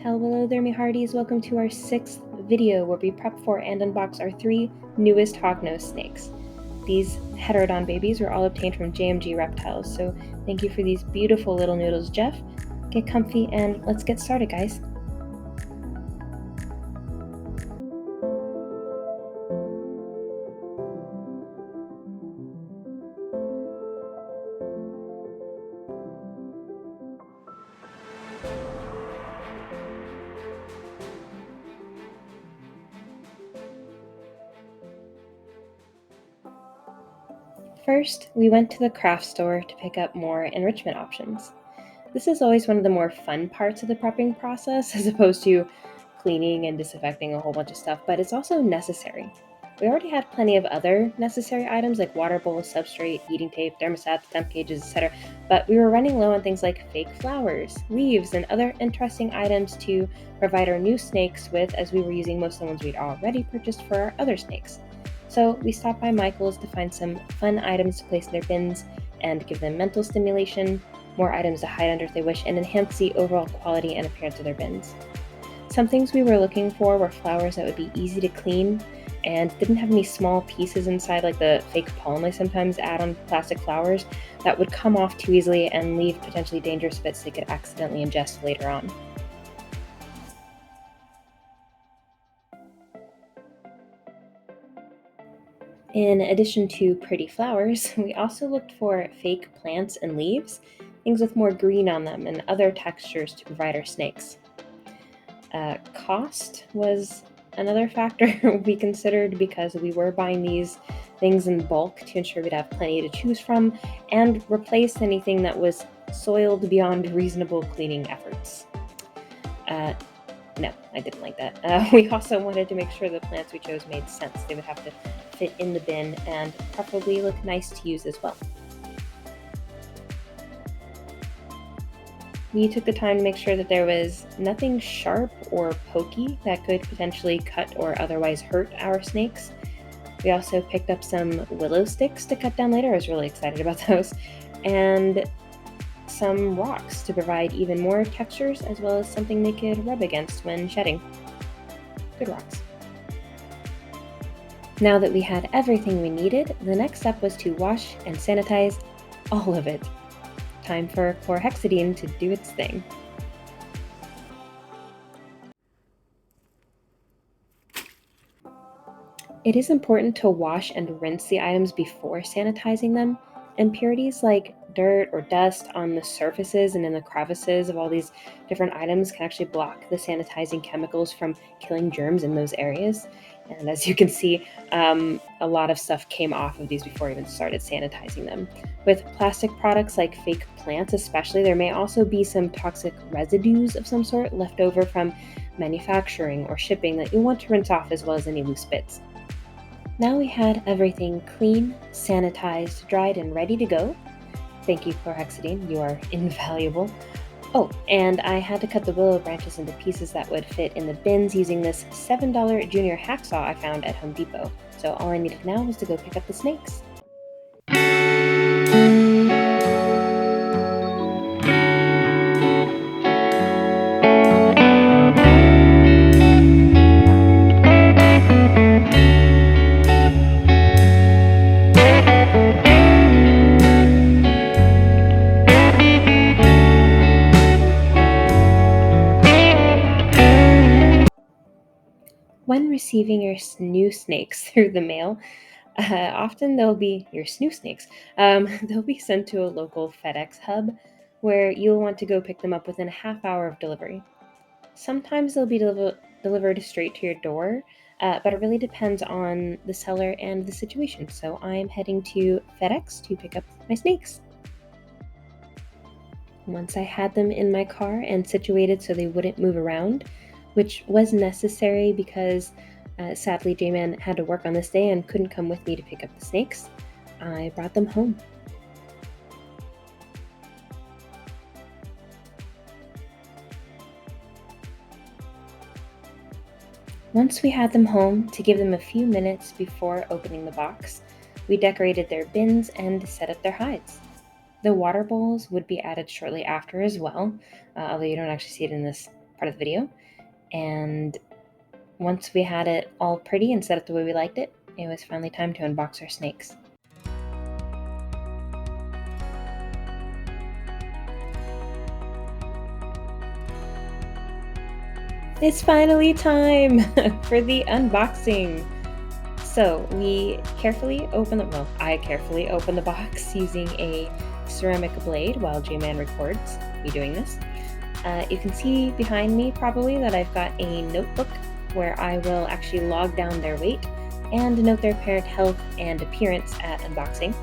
Hello there, me hearties. Welcome to our 6th video where we prep for and unbox our 3 newest hognose snakes. These heterodon babies were all obtained from JMGReptiles, so thank you for these beautiful little noodles, Jeff. Get comfy and let's get started, guys. First, we went to the craft store to pick up more enrichment options. This is always one of the more fun parts of the prepping process, as opposed to cleaning and disinfecting a whole bunch of stuff, but it's also necessary. We already had plenty of other necessary items like water bowls, substrate, heating tape, thermostats, temp gauges, etc., but we were running low on things like fake flowers, leaves, and other interesting items to provide our new snakes with, as we were using most of the ones we'd already purchased for our other snakes. So we stopped by Michael's to find some fun items to place in their bins and give them mental stimulation, more items to hide under if they wish, and enhance the overall quality and appearance of their bins. Some things we were looking for were flowers that would be easy to clean and didn't have any small pieces inside like the fake pollen I sometimes add on plastic flowers that would come off too easily and leave potentially dangerous bits they could accidentally ingest later on. In addition to pretty flowers, we also looked for fake plants and leaves, things with more green on them and other textures to provide our snakes. Cost was another factor we considered because we were buying these things in bulk to ensure we'd have plenty to choose from and replace anything that was soiled beyond reasonable cleaning efforts. No, I didn't like that. We also wanted to make sure the plants we chose made sense. They would have to fit in the bin and preferably look nice to use as well. We took the time to make sure that there was nothing sharp or pokey that could potentially cut or otherwise hurt our snakes. We also picked up some willow sticks to cut down later. I was really excited about those. And some rocks to provide even more textures, as well as something they could rub against when shedding. Good rocks. Now that we had everything we needed, the next step was to wash and sanitize all of it. Time for chlorhexidine to do its thing. It is important to wash and rinse the items before sanitizing them. Impurities like dirt or dust on the surfaces and in the crevices of all these different items can actually block the sanitizing chemicals from killing germs in those areas. And as you can see, a lot of stuff came off of these before I even started sanitizing them. With plastic products like fake plants especially, there may also be some toxic residues of some sort left over from manufacturing or shipping that you'll want to rinse off, as well as any loose bits. Now we had everything clean, sanitized, dried, and ready to go. Thank you, chlorhexidine. You are invaluable. Oh, and I had to cut the willow branches into pieces that would fit in the bins using this $7 junior hacksaw I found at Home Depot. So all I needed now was to go pick up the snakes. When receiving your new snakes through the mail, often they'll be your snoo snakes. They'll be sent to a local FedEx hub where you'll want to go pick them up within a half hour of delivery. Sometimes they'll be delivered straight to your door, but it really depends on the seller and the situation. So I'm heading to FedEx to pick up my snakes. Once I had them in my car and situated so they wouldn't move around, which was necessary because sadly J-Man had to work on this day and couldn't come with me to pick up the snakes, I brought them home. Once we had them home, to give them a few minutes before opening the box, we decorated their bins and set up their hides. The water bowls would be added shortly after as well, although you don't actually see it in this part of the video. And once we had it all pretty and set up the way we liked it, it was finally time to unbox our snakes. It's finally time for the unboxing. So we carefully open I carefully open the box using a ceramic blade while J-Man records me doing this. You can see behind me probably that I've got a notebook where I will actually log down their weight and note their parent health and appearance at unboxing.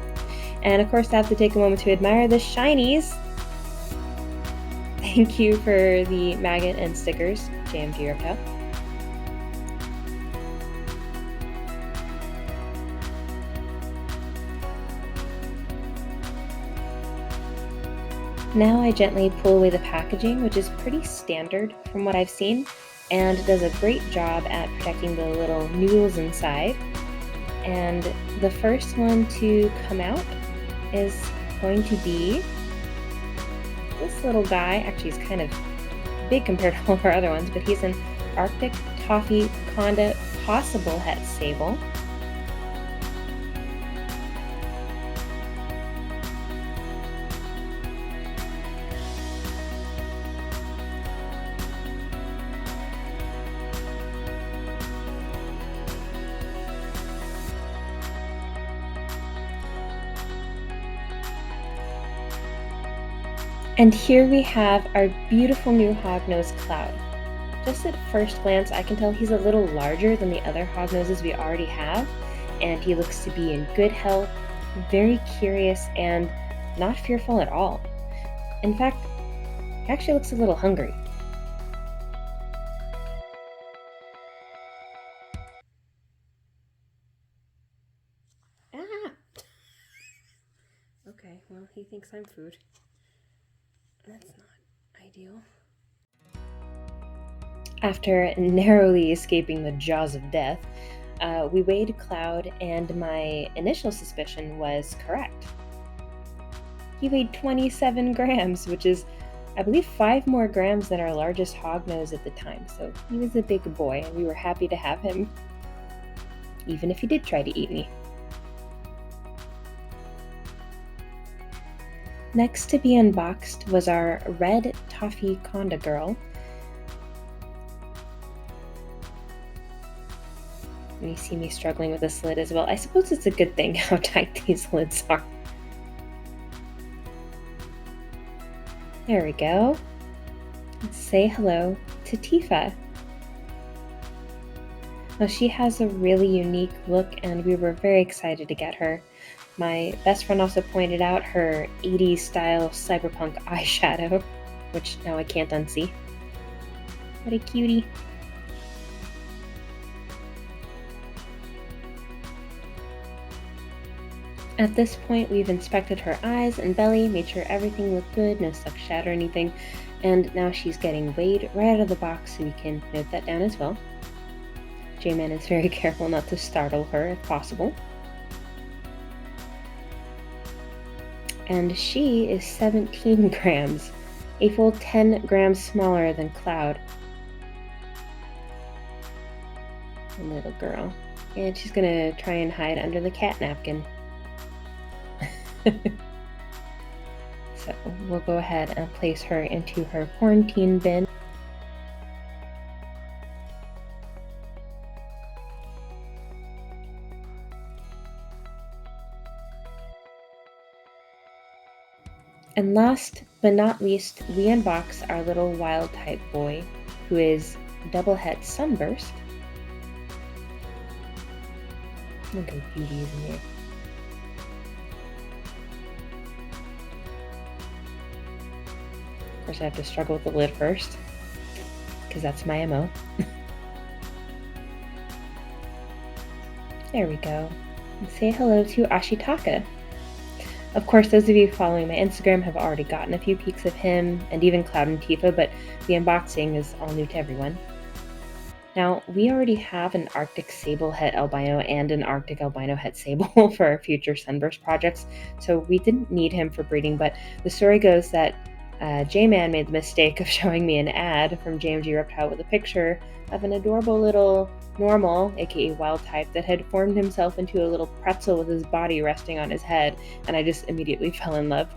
And of course I have to take a moment to admire the shinies. Thank you for the magnet and stickers, JMGReptiles. Now I gently pull away the packaging, which is pretty standard from what I've seen, and does a great job at protecting the little noodles inside. And the first one to come out is going to be this little guy. Actually, he's kind of big compared to all of our other ones, but he's an Arctic Toffee Conda Possible Het Sable. And here we have our beautiful new Hognose Cloud. Just at first glance, I can tell he's a little larger than the other Hognoses we already have, and he looks to be in good health, very curious, and not fearful at all. In fact, he actually looks a little hungry. Ah! Okay, well, he thinks I'm food. That's not ideal. After narrowly escaping the jaws of death, we weighed Cloud, and my initial suspicion was correct. He weighed 27 grams, which is, I believe, 5 more grams than our largest hognose at the time, so he was a big boy, and we were happy to have him, even if he did try to eat me. Next to be unboxed was our red toffee conda girl. And you see me struggling with this lid as well. I suppose it's a good thing how tight these lids are. There we go. Let's say hello to Tifa. Now she has a really unique look, and we were very excited to get her. My best friend also pointed out her 80s style cyberpunk eyeshadow, which now I can't unsee. What a cutie. At this point, we've inspected her eyes and belly, made sure everything looked good, no stuck shad or anything, and now she's getting weighed right out of the box, so we can note that down as well. J-Man is very careful not to startle her if possible. And she is 17 grams, a full 10 grams smaller than Cloud. A little girl. And she's gonna try and hide under the cat napkin. So we'll go ahead and place her into her quarantine bin. And last but not least, we unbox our little wild type boy, who is double het sunburst. Look at beauties in here. Of course, I have to struggle with the lid first, because that's my MO. There we go. And say hello to Ashitaka. Of course, those of you following my Instagram have already gotten a few peeks of him, and even Cloud and Tifa, but the unboxing is all new to everyone. Now, we already have an Arctic Sable Het Albino and an Arctic Albino Het Sable for our future Sunburst projects, so we didn't need him for breeding, but the story goes that J-Man made the mistake of showing me an ad from JMGReptile with a picture of an adorable little normal, aka wild type, that had formed himself into a little pretzel with his body resting on his head, and I just immediately fell in love.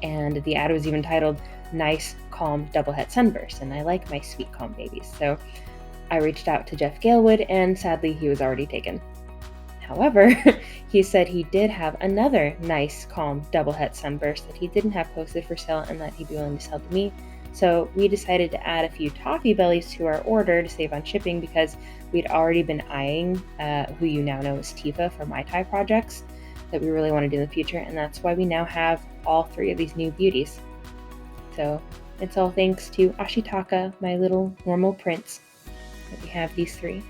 And the ad was even titled Nice, Calm, Double Het Sunburst, and I like my sweet, calm babies. So I reached out to Jeff Galewood, and sadly he was already taken. However, he said he did have another nice, calm, double het sunburst that he didn't have posted for sale and that he'd be willing to sell to me. So we decided to add a few toffee bellies to our order to save on shipping because we'd already been eyeing who you now know as Tifa for my Thai projects that we really want to do in the future, and that's why we now have all 3 of these new beauties. So it's all thanks to Ashitaka, my little normal prince, that we have these 3.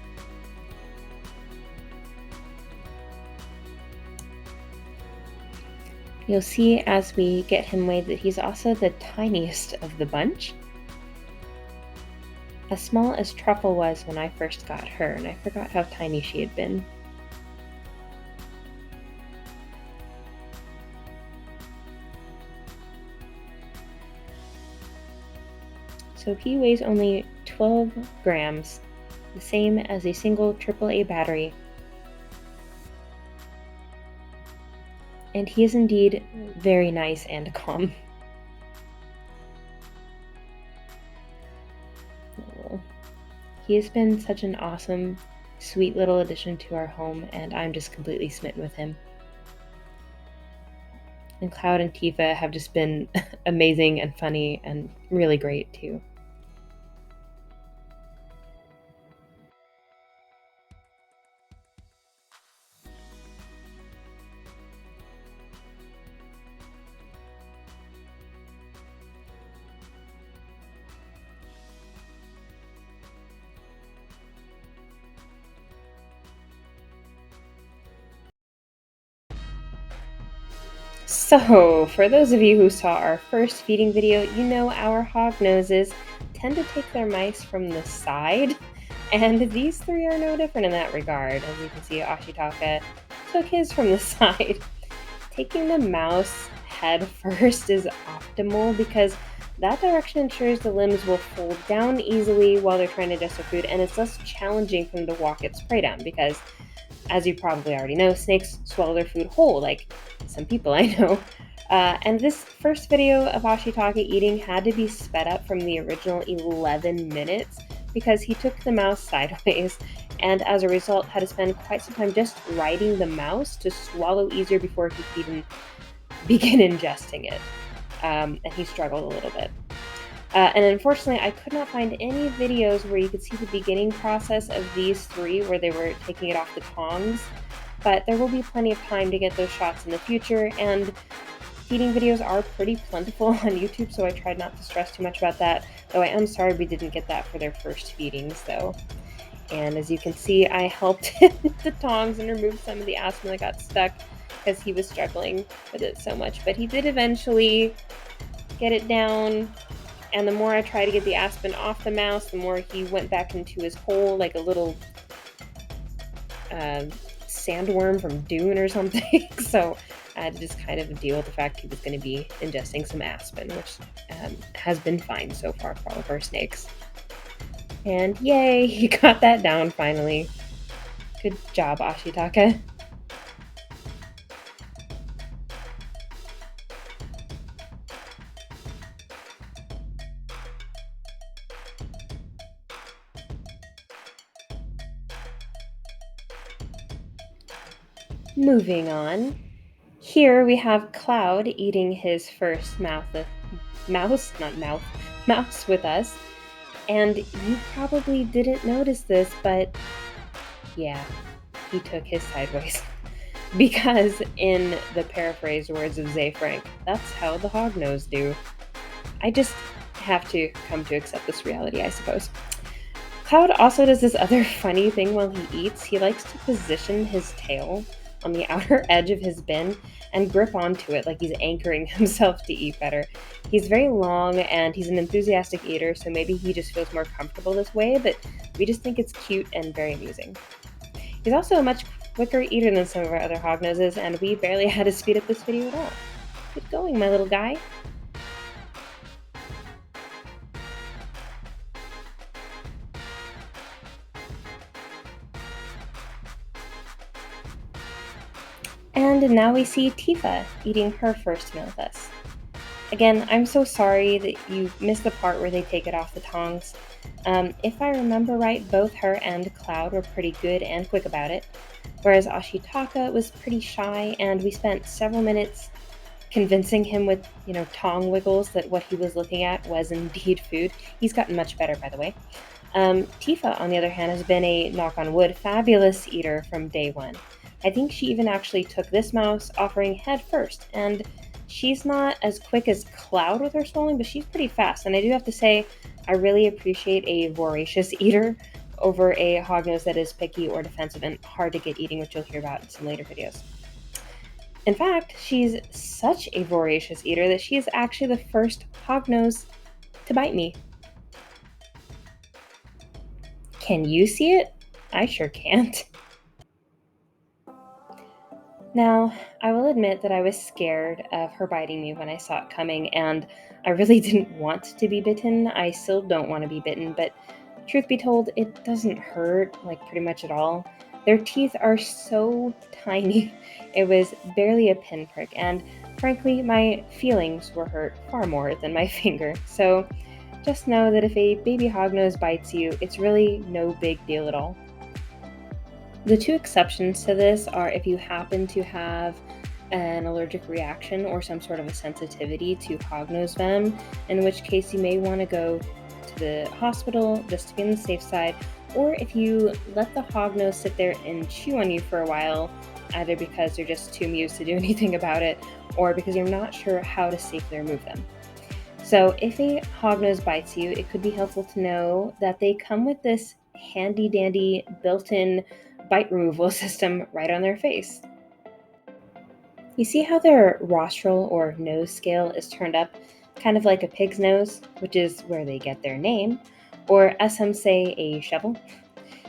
You'll see as we get him weighed that he's also the tiniest of the bunch. As small as Truffle was when I first got her, and I forgot how tiny she had been. So he weighs only 12 grams, the same as a single AAA battery. And he is indeed very nice and calm. He has been such an awesome, sweet little addition to our home, and I'm just completely smitten with him. And Cloud and Tifa have just been amazing and funny and really great too. So, for those of you who saw our first feeding video, you know our hognoses tend to take their mice from the side, and these 3 are no different in that regard. As you can see, Ashitaka took his from the side. Taking the mouse head first is optimal because that direction ensures the limbs will fold down easily while they're trying to digest their food, and it's less challenging for them to walk its prey down because, as you probably already know, snakes swallow their food whole, like some people I know. And this first video of Ashitaka eating had to be sped up from the original 11 minutes because he took the mouse sideways, and as a result had to spend quite some time just riding the mouse to swallow easier before he could even begin ingesting it. And he struggled a little bit. And unfortunately, I could not find any videos where you could see the beginning process of these 3 where they were taking it off the tongs, but there will be plenty of time to get those shots in the future, and feeding videos are pretty plentiful on YouTube, so I tried not to stress too much about that, though I am sorry we didn't get that for their first feedings, though. And as you can see, I helped him with the tongs and removed some of the aspen that got stuck because he was struggling with it so much, but he did eventually get it down. And the more I tried to get the aspen off the mouse, the more he went back into his hole like a little sandworm from Dune or something. So I had to just kind of deal with the fact he was going to be ingesting some aspen, which has been fine so far for all of our snakes. And yay, he got that down finally. Good job, Ashitaka. Moving on. Here we have Cloud eating his first mouse with us. And you probably didn't notice this, but yeah, he took his sideways. Because in the paraphrased words of Zay Frank, that's how the hognose do. I just have to come to accept this reality, I suppose. Cloud also does this other funny thing while he eats. He likes to position his tail on the outer edge of his bin and grip onto it like he's anchoring himself to eat better. He's very long and he's an enthusiastic eater, so maybe he just feels more comfortable this way, but we just think it's cute and very amusing. He's also a much quicker eater than some of our other hognoses, and we barely had to speed up this video at all. Good going, my little guy. And now we see Tifa eating her first meal with us. Again, I'm so sorry that you missed the part where they take it off the tongs. If I remember right, both her and Cloud were pretty good and quick about it, whereas Ashitaka was pretty shy, and we spent several minutes convincing him with, tong wiggles that what he was looking at was indeed food. He's gotten much better, by the way. Tifa, on the other hand, has been a, knock on wood, fabulous eater from day one. I think she even actually took this mouse, offering head first, and she's not as quick as Cloud with her swallowing, but she's pretty fast. And I do have to say, I really appreciate a voracious eater over a hognose that is picky or defensive and hard to get eating, which you'll hear about in some later videos. In fact, she's such a voracious eater that she is actually the first hognose to bite me. Can you see it? I sure can't. Now, I will admit that I was scared of her biting me when I saw it coming, and I really didn't want to be bitten. I still don't want to be bitten, but truth be told, it doesn't hurt, like, pretty much at all. Their teeth are so tiny, it was barely a pinprick, and frankly, my feelings were hurt far more than my finger. So just know that if a baby hognose bites you, it's really no big deal at all. The two exceptions to this are if you happen to have an allergic reaction or some sort of a sensitivity to hognose venom, in which case you may want to go to the hospital just to be on the safe side, or if you let the hognose sit there and chew on you for a while, either because you're just too amused to do anything about it, or because you're not sure how to safely remove them. So if a hognose bites you, it could be helpful to know that they come with this handy dandy built-in bite removal system right on their face. You see how their rostral or nose scale is turned up, kind of like a pig's nose, which is where they get their name, or as some say, a shovel?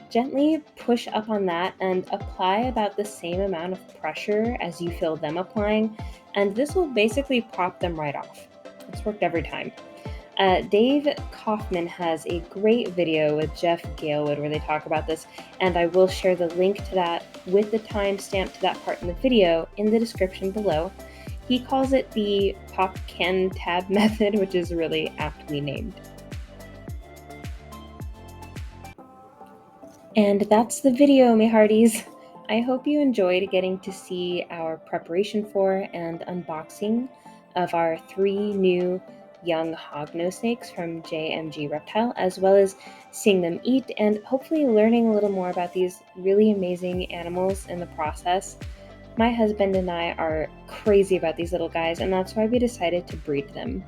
Gently push up on that and apply about the same amount of pressure as you feel them applying, and this will basically pop them right off. It's worked every time. Dav Kaufman has a great video with Jeff Galewood where they talk about this, and I will share the link to that with the timestamp to that part in the video in the description below. He calls it the pop can tab method, which is really aptly named. And that's the video, my hearties. I hope you enjoyed getting to see our preparation for and unboxing of our 3 new young hognose snakes from JMGReptile, as well as seeing them eat and hopefully learning a little more about these really amazing animals in the process. My husband and I are crazy about these little guys, and that's why we decided to breed them,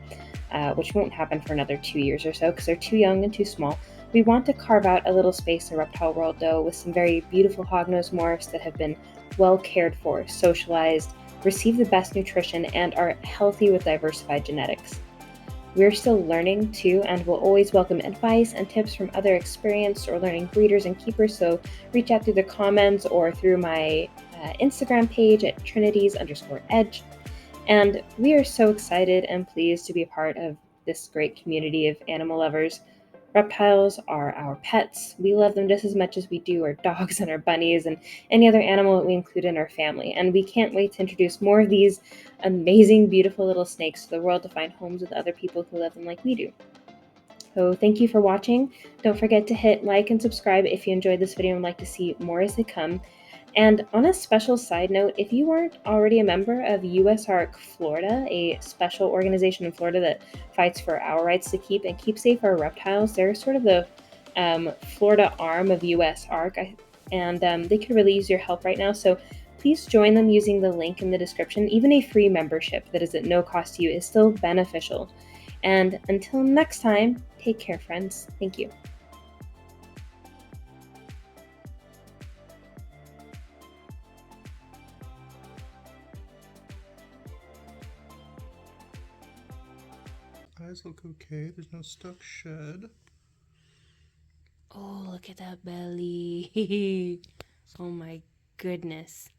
which won't happen for another 2 years or so because they're too young and too small. We want to carve out a little space in the reptile world, though, with some very beautiful hognose morphs that have been well cared for, socialized, receive the best nutrition, and are healthy with diversified genetics. We're still learning too, and will always welcome advice and tips from other experienced or learning breeders and keepers, so reach out through the comments or through my Instagram page at trinities_edge. And we are so excited and pleased to be a part of this great community of animal lovers. Reptiles are our pets. We love them just as much as we do our dogs and our bunnies and any other animal that we include in our family. And we can't wait to introduce more of these amazing, beautiful little snakes to the world to find homes with other people who love them like we do. So thank you for watching. Don't forget to hit like and subscribe if you enjoyed this video and would like to see more as they come. And on a special side note, if you aren't already a member of USARK Florida, a special organization in Florida that fights for our rights to keep and keep safe our reptiles, they're sort of the Florida arm of USARK, and they could really use your help right now. So please join them using the link in the description. Even a free membership that is at no cost to you is still beneficial. And until next time, take care, friends. Thank you. Eyes look okay. There's no stuck shed. Oh, look at that belly. Oh my goodness.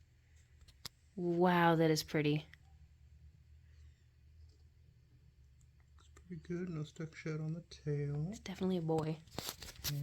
Wow, that is pretty. Looks pretty good. No stuck shed on the tail. It's definitely a boy. Yeah.